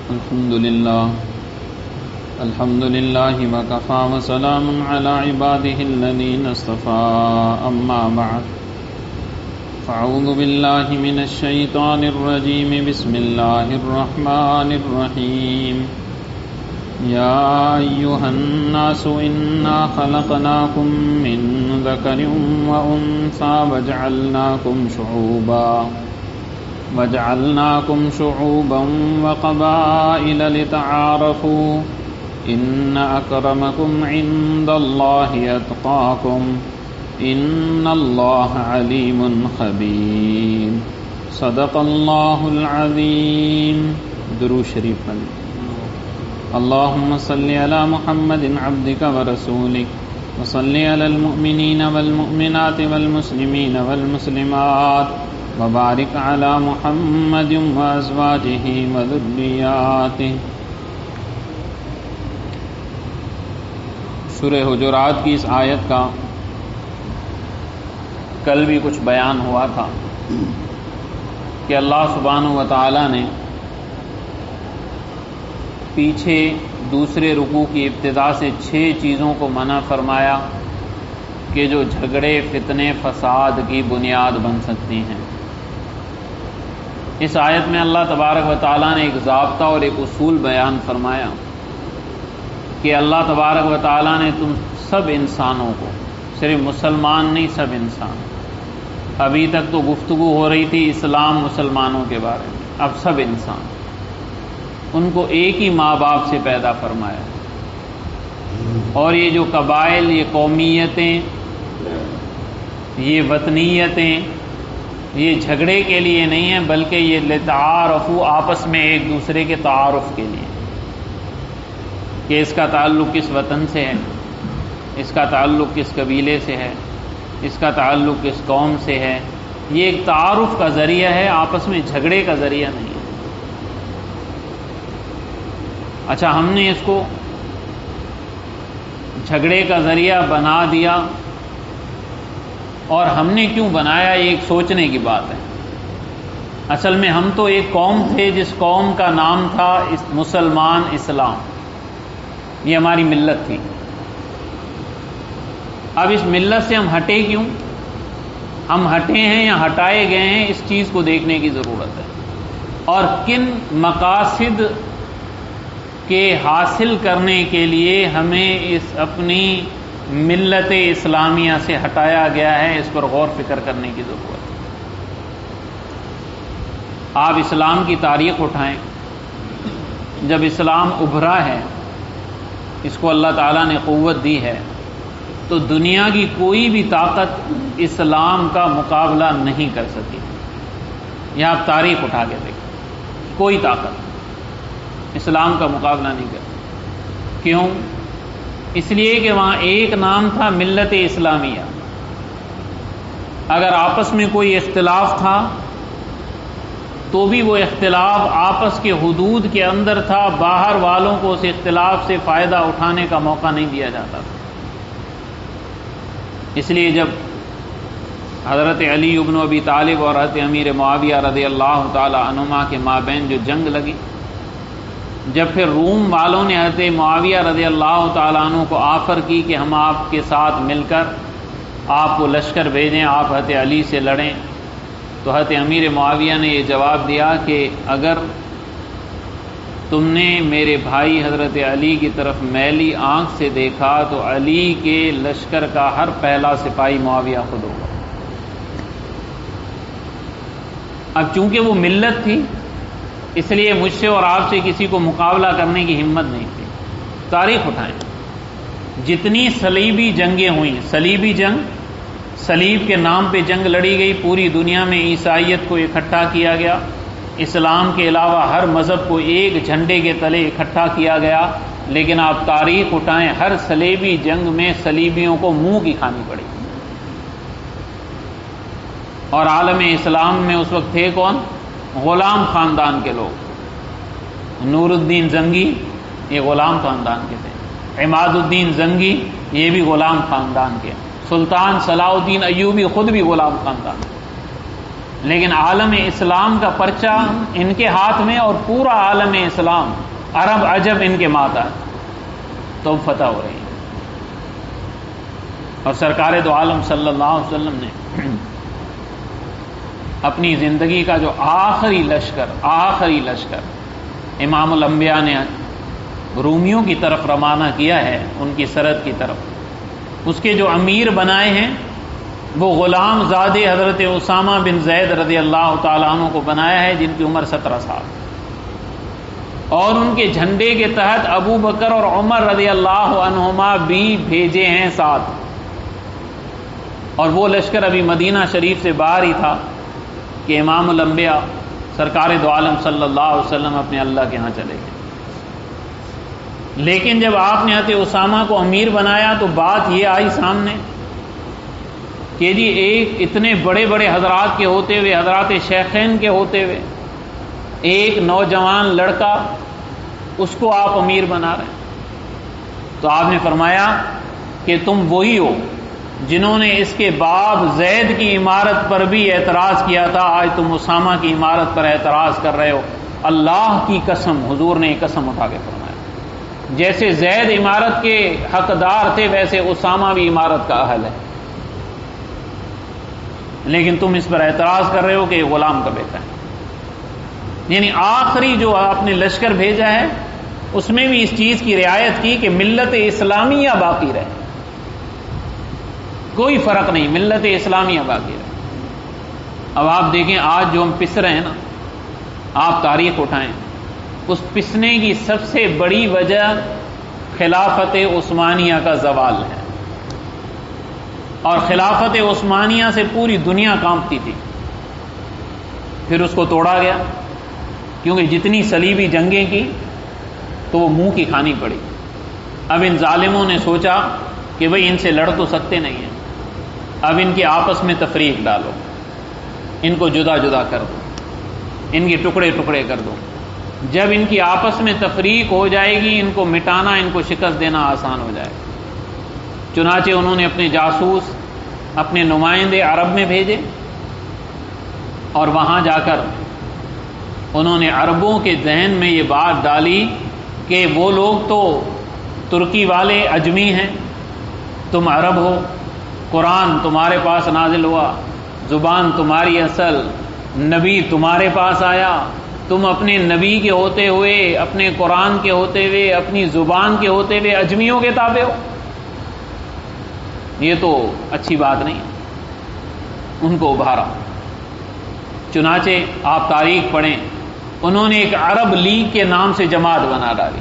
الحمد لله وكفى وسلام على عباده الذين اصطفى أما بعد فأعوذ بالله من الشيطان الرجيم بسم الله الرحمن الرحيم يا أيها الناس إنا خلقناكم من ذكر وأنثى وجعلناكم شعوبا وقبائل لتعارفوا إن أكرمكم عند الله أتقاكم إن الله عليم خبير صدق الله العظيم. درود شریف پڑھیں. اللهم صل على محمد عبدك ورسولك وصل على المؤمنين والمؤمنات والمسلمين والمسلمات وبارك على محمد وأزواجه وذرياته. سورہ حجرات کی اس آیت کا کل بھی کچھ بیان ہوا تھا کہ اللہ سبحانہ و تعالی نے پیچھے دوسرے رکوع کی ابتدا سے 6 چیزوں کو منع فرمایا کہ جو جھگڑے فتنے فساد کی بنیاد بن سکتی ہیں. اس آیت میں اللہ تبارک و تعالیٰ نے ایک ضابطہ اور ایک اصول بیان فرمایا کہ اللہ تبارک و تعالیٰ نے تم سب انسانوں کو، صرف مسلمان نہیں، سب انسان. ابھی تک تو گفتگو ہو رہی تھی اسلام مسلمانوں کے بارے میں، اب سب انسان ان کو ایک ہی ماں باپ سے پیدا فرمایا. اور یہ جو قبائل، یہ قومیتیں، یہ وطنیتیں، یہ جھگڑے کے لیے نہیں ہیں، بلکہ یہ لتعارفوا، آپس میں ایک دوسرے کے تعارف کے لیے، کہ اس کا تعلق کس وطن سے ہے، اس کا تعلق کس قبیلے سے ہے، اس کا تعلق کس قوم سے ہے. یہ ایک تعارف کا ذریعہ ہے، آپس میں جھگڑے کا ذریعہ نہیں ہے. اچھا، ہم نے اس کو جھگڑے کا ذریعہ بنا دیا، اور ہم نے کیوں بنایا، یہ ایک سوچنے کی بات ہے. اصل میں ہم تو ایک قوم تھے جس قوم کا نام تھا مسلمان اسلام، یہ ہماری ملت تھی. اب اس ملت سے ہم ہٹے کیوں، ہم ہٹے ہیں یا ہٹائے گئے ہیں، اس چیز کو دیکھنے کی ضرورت ہے. اور کن مقاصد کے حاصل کرنے کے لیے ہمیں اس اپنی ملت اسلامیہ سے ہٹایا گیا ہے، اس پر غور فکر کرنے کی ضرورت ہے. آپ اسلام کی تاریخ اٹھائیں. جب اسلام ابھرا ہے، اس کو اللہ تعالیٰ نے قوت دی ہے، تو دنیا کی کوئی بھی طاقت اسلام کا مقابلہ نہیں کر سکی. یہ آپ تاریخ اٹھا کے دیکھیں، کوئی طاقت اسلام کا مقابلہ نہیں کر سکی. کیوں؟ اس لیے کہ وہاں ایک نام تھا ملت اسلامیہ. اگر آپس میں کوئی اختلاف تھا تو بھی وہ اختلاف آپس کے حدود کے اندر تھا، باہر والوں کو اس اختلاف سے فائدہ اٹھانے کا موقع نہیں دیا جاتا تھا. اس لیے جب حضرت علی ابن ابی طالب اور حضرت امیر معاویہ رضی اللہ تعالی عنہما کے مابین جو جنگ لگی، جب پھر روم والوں نے حضرت معاویہ رضی اللہ تعالیٰ عنہ کو آفر کی کہ ہم آپ کے ساتھ مل کر آپ کو لشکر بھیجیں، آپ حضرت علی سے لڑیں، تو حضرت امیر معاویہ نے یہ جواب دیا کہ اگر تم نے میرے بھائی حضرت علی کی طرف میلی آنکھ سے دیکھا تو علی کے لشکر کا ہر پہلا سپاہی معاویہ خود ہوگا. اب چونکہ وہ ملت تھی، اس لیے مجھ سے اور آپ سے کسی کو مقابلہ کرنے کی ہمت نہیں تھی. تاریخ اٹھائیں، جتنی صلیبی جنگیں ہوئیں، صلیبی جنگ، صلیب کے نام پہ جنگ لڑی گئی، پوری دنیا میں عیسائیت کو اکٹھا کیا گیا، اسلام کے علاوہ ہر مذہب کو ایک جھنڈے کے تلے اکٹھا کیا گیا. لیکن آپ تاریخ اٹھائیں، ہر صلیبی جنگ میں صلیبیوں کو منہ کی کھانی پڑی. اور عالم اسلام میں اس وقت تھے کون؟ غلام خاندان کے لوگ. نور الدین زنگی یہ غلام خاندان کے تھے، عماد الدین زنگی یہ بھی غلام خاندان کے، سلطان صلاح الدین ایوبی خود بھی غلام خاندان. لیکن عالم اسلام کا پرچہ ان کے ہاتھ میں، اور پورا عالم اسلام عرب عجب ان کے ماتا ہے، تو فتح ہو رہی ہے۔ اور سرکار دو عالم صلی اللہ علیہ وسلم نے اپنی زندگی کا جو آخری لشکر امام الانبیاء نے رومیوں کی طرف روانہ کیا ہے، ان کی سرحد کی طرف، اس کے جو امیر بنائے ہیں وہ غلام زادے حضرت اسامہ بن زید رضی اللہ تعالیٰ عنہ کو بنایا ہے، جن کی عمر 17 سال، اور ان کے جھنڈے کے تحت ابو بکر اور عمر رضی اللہ عنہما بھی بھیجے ہیں ساتھ، اور وہ لشکر ابھی مدینہ شریف سے باہر ہی تھا کہ امام الانبیاء سرکار دو عالم صلی اللہ علیہ وسلم اپنے اللہ کے ہاں چلے گئے۔ لیکن جب آپ نے حضرت اسامہ کو امیر بنایا تو بات یہ آئی سامنے کہ جی ایک اتنے بڑے بڑے حضرات کے ہوتے ہوئے، حضرات شیخین کے ہوتے ہوئے، ایک نوجوان لڑکا، اس کو آپ امیر بنا رہے ہیں۔ تو آپ نے فرمایا کہ تم وہی ہو جنہوں نے اس کے باپ زید کی عمارت پر بھی اعتراض کیا تھا، آج تم اسامہ کی عمارت پر اعتراض کر رہے ہو۔ اللہ کی قسم، حضور نے قسم اٹھا کے فرمایا، جیسے زید عمارت کے حقدار تھے ویسے اسامہ بھی عمارت کا اہل ہے، لیکن تم اس پر اعتراض کر رہے ہو کہ یہ غلام کا بیٹا ہے۔ یعنی آخری جو آپ نے لشکر بھیجا ہے اس میں بھی اس چیز کی رعایت کی کہ ملت اسلامیہ باقی رہے، کوئی فرق نہیں، ملت اسلامیہ باقی رہے۔ اب آپ دیکھیں آج جو ہم پس رہے ہیں نا، آپ تاریخ اٹھائیں، اس پسنے کی سب سے بڑی وجہ خلافت عثمانیہ کا زوال ہے، اور خلافت عثمانیہ سے پوری دنیا کانپتی تھی، پھر اس کو توڑا گیا، کیونکہ جتنی صلیبی جنگیں کی تو وہ منہ کی کھانی پڑی۔ اب ان ظالموں نے سوچا کہ بھئی ان سے لڑ تو سکتے نہیں ہیں، اب ان کے آپس میں تفریق ڈالو، ان کو جدا جدا کر دو، ان کے ٹکڑے ٹکڑے کر دو۔ جب ان کی آپس میں تفریق ہو جائے گی، ان کو مٹانا، ان کو شکست دینا آسان ہو جائے گا۔ چنانچہ انہوں نے اپنے جاسوس، اپنے نمائندے عرب میں بھیجے، اور وہاں جا کر انہوں نے عربوں کے ذہن میں یہ بات ڈالی کہ وہ لوگ تو ترکی والے عجمی ہیں، تم عرب ہو، قرآن تمہارے پاس نازل ہوا، زبان تمہاری اصل، نبی تمہارے پاس آیا، تم اپنے نبی کے ہوتے ہوئے، اپنے قرآن کے ہوتے ہوئے، اپنی زبان کے ہوتے ہوئے عجمیوں کے تابع ہو، یہ تو اچھی بات نہیں۔ ان کو ابھارا۔ چنانچہ آپ تاریخ پڑھیں، انہوں نے ایک عرب لیگ کے نام سے جماعت بنا ڈالی،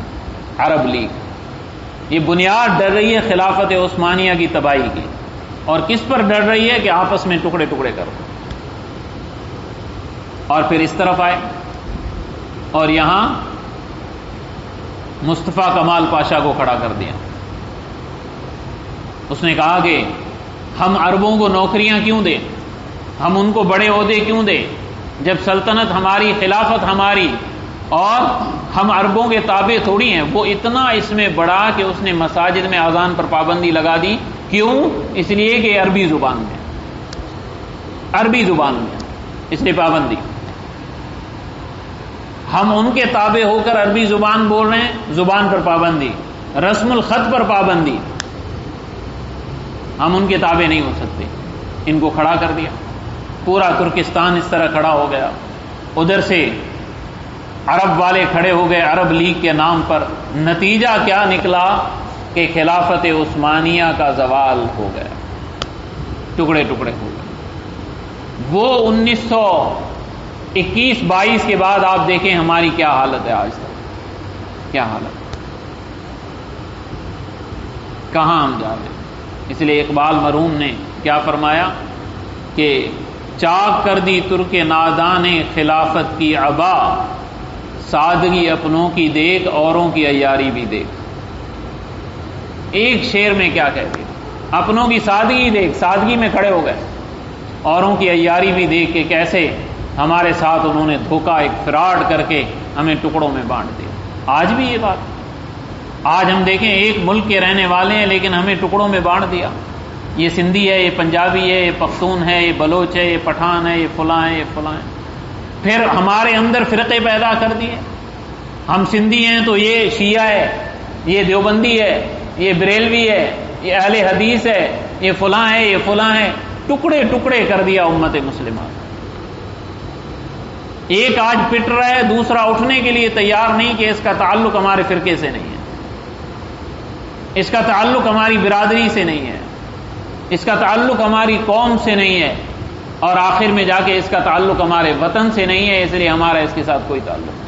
عرب لیگ۔ یہ بنیاد ڈر رہی ہے خلافت عثمانیہ کی تباہی کی، اور کس پر ڈر رہی ہے کہ آپس میں ٹکڑے ٹکڑے کرو۔ اور پھر اس طرف آئے اور یہاں مصطفیٰ کمال پاشا کو کھڑا کر دیا۔ اس نے کہا کہ ہم عربوں کو نوکریاں کیوں دیں، ہم ان کو بڑے عہدے کیوں دیں، جب سلطنت ہماری، خلافت ہماری، اور ہم عربوں کے تابع تھوڑی ہیں۔ وہ اتنا اس میں بڑا کہ اس نے مساجد میں اذان پر پابندی لگا دی۔ کیوں؟ اس لیے کہ عربی زبان میں، عربی زبان میں اس لیے پابندی۔ ہم ان کے تابع ہو کر عربی زبان بول رہے ہیں، زبان پر پابندی، رسم الخط پر پابندی، ہم ان کے تابع نہیں ہو سکتے۔ ان کو کھڑا کر دیا، پورا ترکستان اس طرح کھڑا ہو گیا۔ ادھر سے عرب والے کھڑے ہو گئے عرب لیگ کے نام پر۔ نتیجہ کیا نکلا کہ خلافت عثمانیہ کا زوال ہو گیا، ٹکڑے ٹکڑے ہو گئے۔ وہ 1921-22 کے بعد آپ دیکھیں ہماری کیا حالت ہے آج تک، کیا حالت، کہاں ہم جا رہے ہیں۔ اس لیے اقبال مرحوم نے کیا فرمایا کہ چاک کر دی ترک نادان خلافت کی عبا، سادگی اپنوں کی دیکھ اوروں کی عیاری بھی دیکھ۔ ایک شعر میں کیا کہتے ہیں، اپنوں کی سادگی دیکھ، سادگی میں کھڑے ہو گئے، اوروں کی عیاری بھی دیکھ کہ کیسے ہمارے ساتھ انہوں نے دھوکہ، ایک فراڈ کر کے ہمیں ٹکڑوں میں بانٹ دیا۔ آج بھی یہ بات، آج ہم دیکھیں ایک ملک کے رہنے والے ہیں لیکن ہمیں ٹکڑوں میں بانٹ دیا۔ یہ سندھی ہے، یہ پنجابی ہے، یہ پختون ہے، یہ بلوچ ہے، یہ پٹھان ہے، یہ فلاں ہے، یہ فلاں ہے۔ پھر ہمارے اندر فرقے پیدا کر دیے۔ ہم سندھی ہیں تو یہ شیعہ ہے، یہ دیوبندی ہے، یہ بریلوی ہے، یہ اہل حدیث ہے، یہ فلاں ہے، یہ فلاں ہے، ٹکڑے ٹکڑے کر دیا امت مسلمہ۔ ایک آج پٹ رہا ہے، دوسرا اٹھنے کے لیے تیار نہیں کہ اس کا تعلق ہمارے فرقے سے نہیں ہے، اس کا تعلق ہماری برادری سے نہیں ہے، اس کا تعلق ہماری قوم سے نہیں ہے، اور آخر میں جا کے اس کا تعلق ہمارے وطن سے نہیں ہے، اس لیے ہمارا اس کے ساتھ کوئی تعلق نہیں۔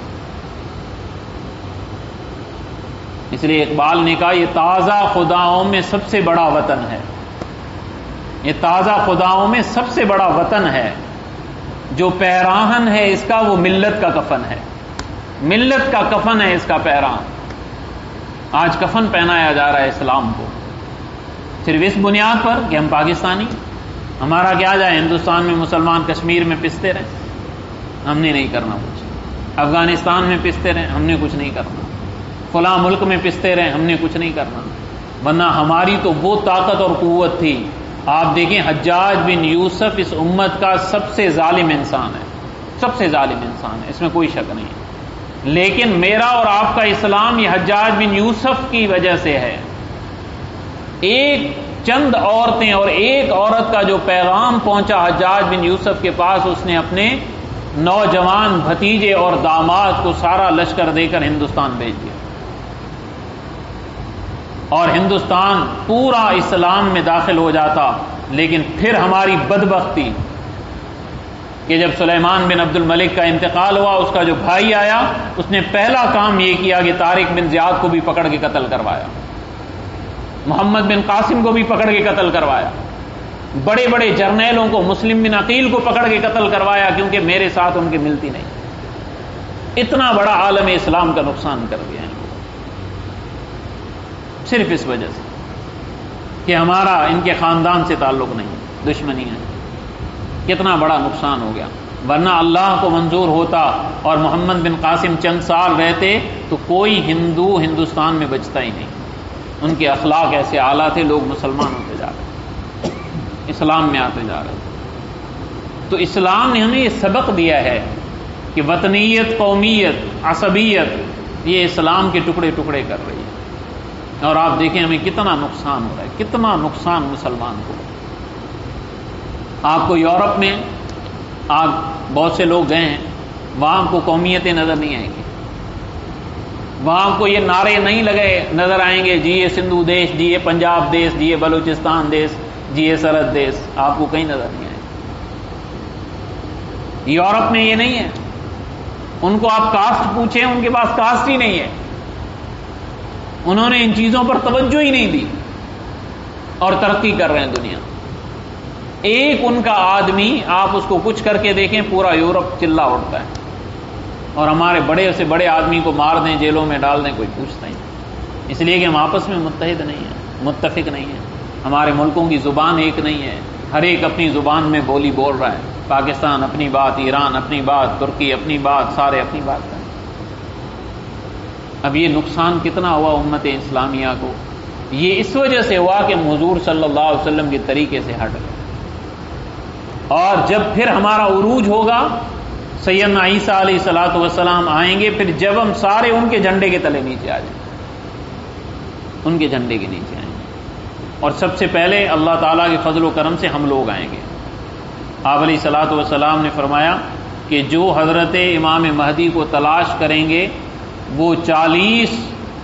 اس لیے اقبال نے کہا یہ تازہ خداؤں میں سب سے بڑا وطن ہے، یہ تازہ خداؤں میں سب سے بڑا وطن ہے، جو پیراہن ہے اس کا وہ ملت کا کفن ہے، ملت کا کفن ہے اس کا پیراہن۔ آج کفن پہنایا جا رہا ہے اسلام کو صرف اس بنیاد پر کہ ہم پاکستانی، ہمارا کیا جائے ہندوستان میں مسلمان کشمیر میں پستے رہیں، ہم نے نہیں کرنا کچھ، افغانستان میں پستے رہیں، ہم نے کچھ نہیں کرنا، فلاں ملک میں پستے رہیں، ہم نے کچھ نہیں کرنا۔ ورنہ ہماری تو وہ طاقت اور قوت تھی۔ آپ دیکھیں حجاج بن یوسف اس امت کا سب سے ظالم انسان ہے، سب سے ظالم انسان ہے، اس میں کوئی شک نہیں ہے، لیکن میرا اور آپ کا اسلام یہ حجاج بن یوسف کی وجہ سے ہے۔ ایک چند عورتیں اور ایک عورت کا جو پیغام پہنچا حجاج بن یوسف کے پاس، اس نے اپنے نوجوان بھتیجے اور داماد کو سارا لشکر دے کر ہندوستان بھیج دیا، اور ہندوستان پورا اسلام میں داخل ہو جاتا۔ لیکن پھر ہماری بدبختی کہ جب سلیمان بن عبد الملک کا انتقال ہوا، اس کا جو بھائی آیا، اس نے پہلا کام یہ کیا کہ طارق بن زیاد کو بھی پکڑ کے قتل کروایا، محمد بن قاسم کو بھی پکڑ کے قتل کروایا، بڑے بڑے جرنیلوں کو، مسلم بن عقیل کو پکڑ کے قتل کروایا، کیونکہ میرے ساتھ ان کی ملتی نہیں۔ اتنا بڑا عالم اسلام کا نقصان کر دیا ہے صرف اس وجہ سے کہ ہمارا ان کے خاندان سے تعلق نہیں، دشمنی ہے۔ کتنا بڑا نقصان ہو گیا۔ ورنہ اللہ کو منظور ہوتا اور محمد بن قاسم چند سال رہتے تو کوئی ہندو ہندوستان میں بچتا ہی نہیں۔ ان کے اخلاق ایسے اعلیٰ تھے، لوگ مسلمان ہوتے جا رہے، اسلام میں آتے جا رہے۔ تو اسلام نے ہمیں یہ سبق دیا ہے کہ وطنیت، قومیت، عصبیت یہ اسلام کے ٹکڑے ٹکڑے کر رہی ہے۔ اور آپ دیکھیں ہمیں کتنا نقصان ہو رہا ہے، کتنا نقصان مسلمان کو۔ آپ کو یورپ میں آپ بہت سے لوگ گئے ہیں، وہاں کو قومیتیں نظر نہیں آئیں گی، وہاں کو یہ نعرے نہیں لگے نظر آئیں گے، جی یہ سندھو دیش، جی یہ پنجاب دیش، جی یہ بلوچستان دیش، جی یہ سرحد دیش، آپ کو کہیں نظر نہیں آئے۔ یورپ میں یہ نہیں ہے، ان کو آپ کاسٹ پوچھیں، ان کے پاس کاسٹ ہی نہیں ہے، انہوں نے ان چیزوں پر توجہ ہی نہیں دی، اور ترقی کر رہے ہیں دنیا۔ ایک ان کا آدمی آپ اس کو کچھ کر کے دیکھیں، پورا یورپ چلا اٹھتا ہے، اور ہمارے بڑے سے بڑے آدمی کو مار دیں، جیلوں میں ڈال دیں، کوئی پوچھتا ہی نہیں۔ اس لیے کہ ہم آپس میں متحد نہیں ہیں، متفق نہیں ہیں، ہمارے ملکوں کی زبان ایک نہیں ہے، ہر ایک اپنی زبان میں بولی بول رہا ہے۔ پاکستان اپنی بات، ایران اپنی بات، ترکی اپنی بات، سارے اپنی بات کریں۔ اب یہ نقصان کتنا ہوا امت اسلامیہ کو؟ یہ اس وجہ سے ہوا کہ حضور صلی اللہ علیہ وسلم کے طریقے سے ہٹ گئے۔ اور جب پھر ہمارا عروج ہوگا، سیدنا عیسیٰ علیہ الصلوۃ والسلام آئیں گے، پھر جب ہم سارے ان کے جھنڈے کے تلے نیچے آ جائیں، ان کے جھنڈے کے نیچے آئیں گے، اور سب سے پہلے اللہ تعالیٰ کے فضل و کرم سے ہم لوگ آئیں گے۔ آپ علیہ الصلوۃ والسلام نے فرمایا کہ جو حضرت امام مہدی کو تلاش کریں گے، وہ 40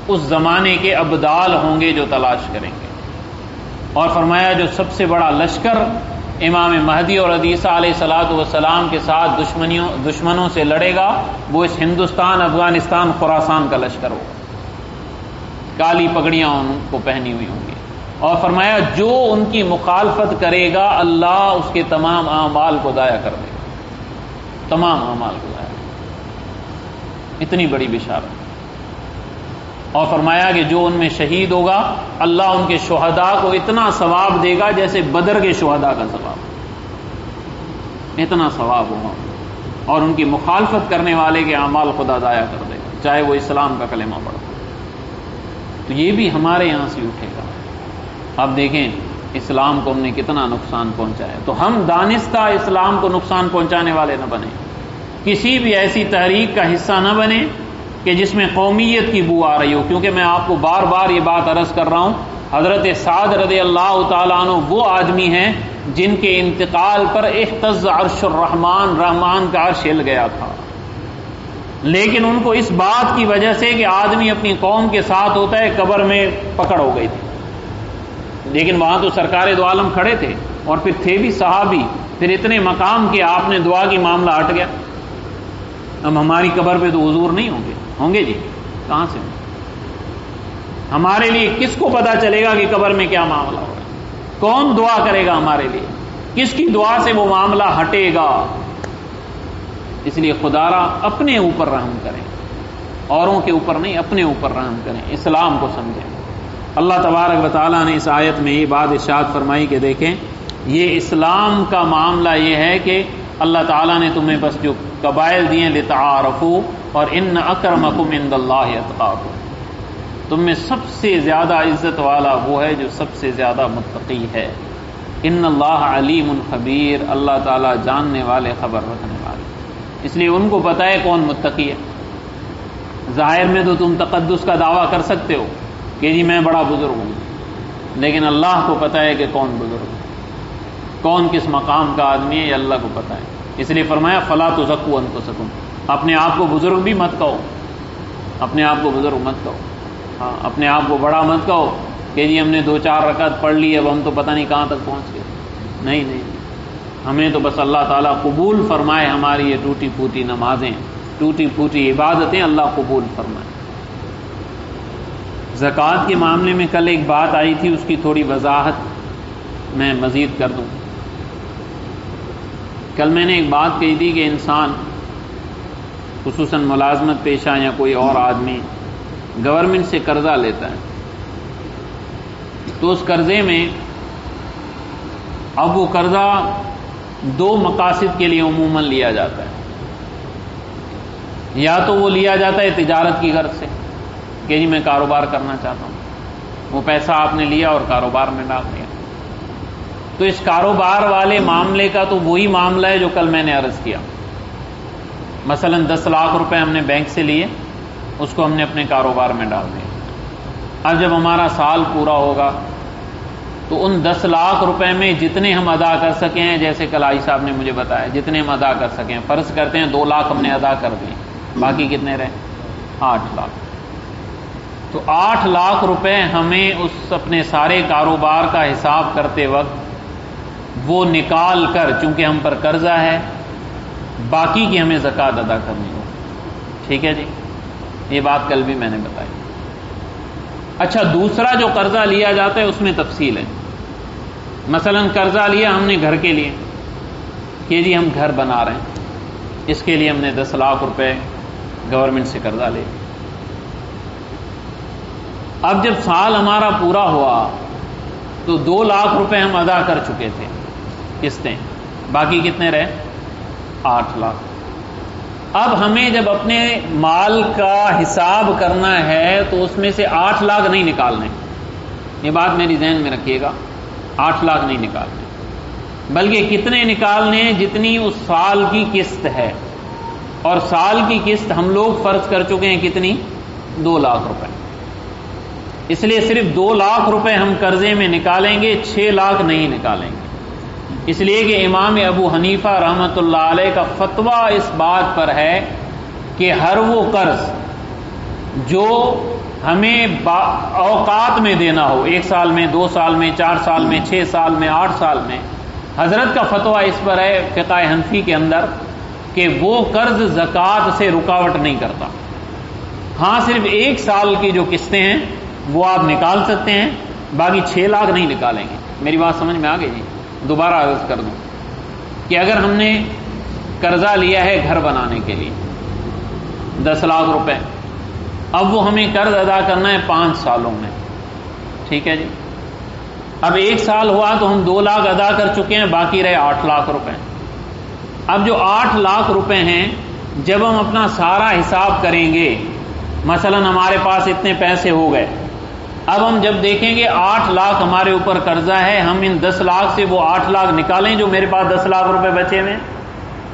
اس زمانے کے ابدال ہوں گے جو تلاش کریں گے، اور فرمایا جو سب سے بڑا لشکر امام مہدی اور عیسیٰ علیہ الصلوۃ والسلام کے ساتھ دشمنوں سے لڑے گا، وہ اس ہندوستان، افغانستان، خراسان کا لشکر ہوگا، کالی پگڑیاں ان کو پہنی ہوئی ہوں گی، اور فرمایا جو ان کی مخالفت کرے گا اللہ اس کے تمام اعمال کو ضائع کر دے گا، تمام اعمال کو ضائع۔ اتنی بڑی بشارت۔ اور فرمایا کہ جو ان میں شہید ہوگا، اللہ ان کے شہداء کو اتنا ثواب دے گا جیسے بدر کے شہداء کا ثواب، اتنا ثواب ہوگا، اور ان کی مخالفت کرنے والے کے اعمال خدا ضائع کر دے گا، چاہے وہ اسلام کا کلمہ پڑھتا۔ تو یہ بھی ہمارے یہاں سے اٹھے گا۔ آپ دیکھیں اسلام کو ہم نے کتنا نقصان پہنچایا. تو ہم دانستہ اسلام کو نقصان پہنچانے والے نہ بنیں، کسی بھی ایسی تحریک کا حصہ نہ بنیں کہ جس میں قومیت کی بو آ رہی ہو. کیونکہ میں آپ کو بار بار یہ بات عرض کر رہا ہوں، حضرت سعد رضی اللہ تعالیٰ عنہ وہ آدمی ہیں جن کے انتقال پر اہتز عرش الرحمن، رحمان کا عرش ہل گیا تھا، لیکن ان کو اس بات کی وجہ سے کہ آدمی اپنی قوم کے ساتھ ہوتا ہے قبر میں پکڑ ہو گئی تھی. لیکن وہاں تو سرکار دو عالم کھڑے تھے اور پھر تھے بھی صحابی، پھر اتنے مقام کے آپ نے دعا کی معاملہ ہٹ گیا. اب ہماری قبر پہ تو حضور نہیں ہوں گے جی، کہاں سے؟ ہمارے لیے کس کو پتا چلے گا کہ قبر میں کیا معاملہ ہو رہا ہے؟ کون دعا کرے گا ہمارے لیے؟ کس کی دعا سے وہ معاملہ ہٹے گا؟ اس لیے خدا را اپنے اوپر رحم کریں، اوروں کے اوپر نہیں، اپنے اوپر رحم کریں، اسلام کو سمجھیں. اللہ تبارک و تعالیٰ نے اس آیت میں یہ بات ارشاد فرمائی کہ دیکھیں یہ اسلام کا معاملہ یہ ہے کہ اللہ تعالیٰ نے تمہیں بس جو قبائل دیے لتعارفوا، اور ان اکرمکم عند اللہ اتقاکم، تم میں سب سے زیادہ عزت والا وہ ہے جو سب سے زیادہ متقی ہے. ان اللہ علیم خبیر، اللہ تعالیٰ جاننے والے، خبر رکھنے والے. اس لیے ان کو پتہ ہے کون متقی ہے. ظاہر میں تو تم تقدس کا دعویٰ کر سکتے ہو کہ جی میں بڑا بزرگ ہوں، لیکن اللہ کو پتہ ہے کہ کون بزرگ ہے، کون کس مقام کا آدمی ہے، یہ اللہ کو پتہ ہے. اس لیے فرمایا فلا تزکوا انفسکم، اپنے آپ کو بزرگ بھی مت کہو، اپنے آپ کو بزرگ مت کہو، ہاں اپنے آپ کو بڑا مت کہو کہ جی ہم نے 2-4 رکعت پڑھ لی اب ہم تو پتہ نہیں کہاں تک پہنچ گئے. نہیں، ہمیں تو بس اللہ تعالیٰ قبول فرمائے ہماری یہ ٹوٹی پھوٹی نمازیں، ٹوٹی پھوٹی عبادتیں اللہ قبول فرمائے. زکوٰۃ کے معاملے میں کل ایک بات آئی تھی، اس کی تھوڑی وضاحت میں مزید کر دوں. کل میں نے ایک بات کہی تھی کہ انسان خصوصاً ملازمت پیشہ یا کوئی اور آدمی گورنمنٹ سے قرضہ لیتا ہے تو اس قرضے میں اب وہ قرضہ 2 مقاصد کے لیے عموماً لیا جاتا ہے. یا تو وہ لیا جاتا ہے تجارت کی غرض سے کہ جی میں کاروبار کرنا چاہتا ہوں، وہ پیسہ آپ نے لیا اور کاروبار میں ڈال دیا. تو اس کاروبار والے معاملے کا تو وہی معاملہ ہے جو کل میں نے عرض کیا. مثلا 10 لاکھ روپے ہم نے بینک سے لیے، اس کو ہم نے اپنے کاروبار میں ڈال دیا. اب جب ہمارا سال پورا ہوگا تو ان 10 لاکھ روپے میں جتنے ہم ادا کر سکیں ہیں، جیسے کلائی صاحب نے مجھے بتایا جتنے ہم ادا کر سکیں، فرض کرتے ہیں 2 لاکھ ہم نے ادا کر دیے، باقی کتنے رہے؟ 8 لاکھ. تو 8 لاکھ روپے ہمیں اس اپنے سارے کاروبار کا حساب کرتے وقت وہ نکال کر، چونکہ ہم پر قرضہ ہے، باقی کی ہمیں زکوٰۃ ادا کرنی ہو. ٹھیک ہے جی، یہ بات کل بھی میں نے بتائی. اچھا، دوسرا جو قرضہ لیا جاتا ہے اس میں تفصیل ہے. مثلا قرضہ لیا ہم نے گھر کے لیے کہ جی ہم گھر بنا رہے ہیں، اس کے لیے ہم نے 10 لاکھ روپے گورنمنٹ سے قرضہ لے. اب جب سال ہمارا پورا ہوا تو 2 لاکھ روپے ہم ادا کر چکے تھے قسطیں، باقی کتنے رہے؟ 8 لاکھ. اب ہمیں جب اپنے مال کا حساب کرنا ہے تو اس میں سے 8 لاکھ نہیں نکالنے. یہ بات میری ذہن میں رکھیے گا، 8 لاکھ نہیں نکالنے، بلکہ کتنے نکالنے؟ جتنی اس سال کی قسط ہے. اور سال کی قسط ہم لوگ فرض کر چکے ہیں کتنی؟ 2 لاکھ روپے. اس لیے صرف 2 لاکھ روپے ہم قرضے میں نکالیں گے، 6 لاکھ نہیں نکالیں گے. اس لیے کہ امام ابو حنیفہ رحمۃ اللہ علیہ کا فتویٰ اس بات پر ہے کہ ہر وہ قرض جو ہمیں اوقات میں دینا ہو، 1 سال میں، 2 سال میں، 4 سال میں، 6 سال میں، 8 سال میں، حضرت کا فتویٰ اس پر ہے فقہ حنفی کے اندر کہ وہ قرض زکوٰۃ سے رکاوٹ نہیں کرتا. ہاں صرف 1 سال کی جو قسطیں ہیں وہ آپ نکال سکتے ہیں، باقی 6 لاکھ نہیں نکالیں گے. میری بات سمجھ میں آ گئی جی؟ دوبارہ عرض کر دوں کہ اگر ہم نے قرضہ لیا ہے گھر بنانے کے لیے 10 لاکھ روپے، اب وہ ہمیں قرض ادا کرنا ہے 5 سالوں میں. ٹھیک ہے جی، اب 1 سال ہوا تو ہم 2 لاکھ ادا کر چکے ہیں، باقی رہے 8 لاکھ روپے. اب جو 8 لاکھ روپے ہیں جب ہم اپنا سارا حساب کریں گے، مثلا ہمارے پاس اتنے پیسے ہو گئے اب ہم جب دیکھیں گے 8 لاکھ ہمارے اوپر قرضہ ہے، ہم ان 10 لاکھ سے وہ 8 لاکھ نکالیں جو میرے پاس 10 لاکھ روپے بچے ہوئے؟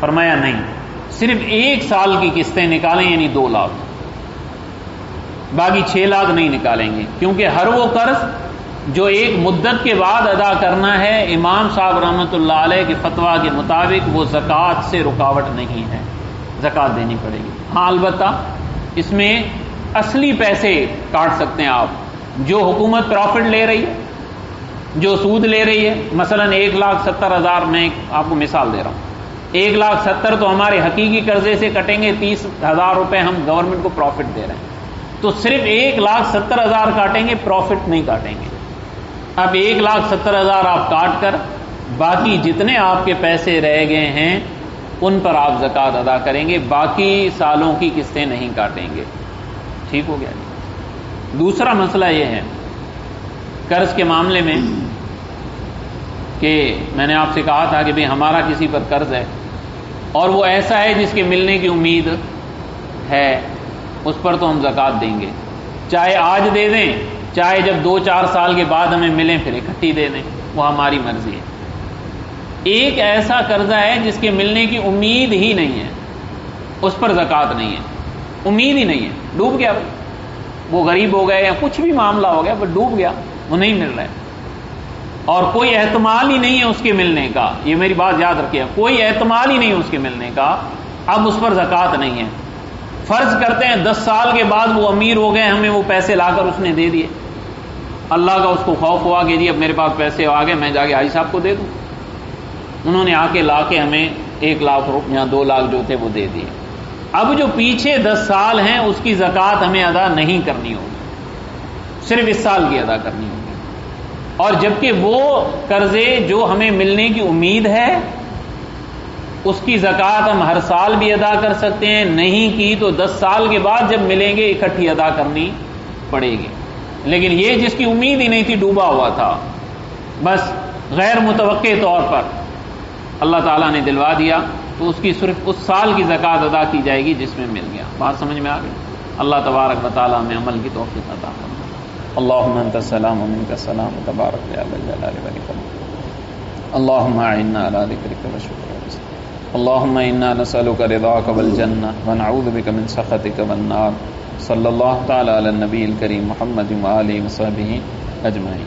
فرمایا نہیں، صرف 1 سال کی قسطیں نکالیں، یعنی 2 لاکھ، باقی 6 لاکھ نہیں نکالیں گے، کیونکہ ہر وہ قرض جو ایک مدت کے بعد ادا کرنا ہے، امام صاحب رحمۃ اللہ علیہ کے فتویٰ کے مطابق وہ زکوٰۃ سے رکاوٹ نہیں ہے، زکوٰۃ دینی پڑے گی۔ ہاں البتہ اس میں اصلی پیسے کاٹ سکتے ہیں آپ، جو حکومت پروفٹ لے رہی ہے، جو سود لے رہی ہے، مثلا 1,70,000، میں آپ کو مثال دے رہا ہوں، 1,70,000 تو ہمارے حقیقی قرضے سے کٹیں گے، 30,000 روپے ہم گورنمنٹ کو پروفٹ دے رہے ہیں، تو صرف 1,70,000 کاٹیں گے، پروفٹ نہیں کاٹیں گے۔ اب 1,70,000 آپ کاٹ کر باقی جتنے آپ کے پیسے رہ گئے ہیں ان پر آپ زکوٰۃ ادا کریں گے، باقی سالوں کی قسطیں نہیں کاٹیں گے۔ ٹھیک ہو گیا جی۔ دوسرا مسئلہ یہ ہے قرض کے معاملے میں کہ میں نے آپ سے کہا تھا کہ ہمارا کسی پر قرض ہے اور وہ ایسا ہے جس کے ملنے کی امید ہے، اس پر تو ہم زکوٰۃ دیں گے، چاہے آج دے دیں، چاہے جب 2-4 سال کے بعد ہمیں ملیں پھر اکٹھی دے دیں، وہ ہماری مرضی ہے۔ ایک ایسا قرضہ ہے جس کے ملنے کی امید ہی نہیں ہے، اس پر زکوٰۃ نہیں ہے، امید ہی نہیں ہے، ڈوب گیا، وہ غریب ہو گئے یا کچھ بھی معاملہ ہو گیا، وہ ڈوب گیا، وہ نہیں مل رہا ہے، اور کوئی احتمال ہی نہیں ہے اس کے ملنے کا، یہ میری بات یاد رکھیے، کوئی احتمال ہی نہیں ہے اس کے ملنے کا، اب اس پر زکوٰۃ نہیں ہے۔ فرض کرتے ہیں 10 سال کے بعد وہ امیر ہو گئے، ہمیں وہ پیسے لا کر اس نے دے دیے، اللہ کا اس کو خوف ہوا کہ جی اب میرے پاس پیسے آ گئے، میں جا کے حاجی صاحب کو دے دوں، انہوں نے آ کے لا کے ہمیں 1 لاکھ یا 2 لاکھ جو تھے وہ دے دیے۔ اب جو پیچھے 10 سال ہیں اس کی زکوٰۃ ہمیں ادا نہیں کرنی ہوگی، صرف اس سال کی ادا کرنی ہوگی، اور جبکہ وہ قرضے جو ہمیں ملنے کی امید ہے اس کی زکوٰۃ ہم ہر سال بھی ادا کر سکتے ہیں، نہیں کی تو 10 سال کے بعد جب ملیں گے اکٹھی ادا کرنی پڑے گی۔ لیکن یہ جس کی امید ہی نہیں تھی، ڈوبا ہوا تھا، بس غیر متوقع طور پر اللہ تعالیٰ نے دلوا دیا، تو اس کی صرف اس سال کی زکوٰۃ ادا کی جائے گی جس میں مل گیا۔ بات سمجھ میں آ گئی؟ اللہ تبارک و تعالیٰ ہمیں عمل کی توفیق عطا فرمائے۔ اللہم انت السلام ومنک السلام تبارک یا ذا الجلال والاکرام۔ اللہم اعنا علی ذکرک و شکرک، اللہم انا نسألک رضاک والجنہ ونعوذ بک من سخطک والنار۔ صلی اللہ تعالی علی النبی الکریم محمد وآلہ وصحبہ اجمعین۔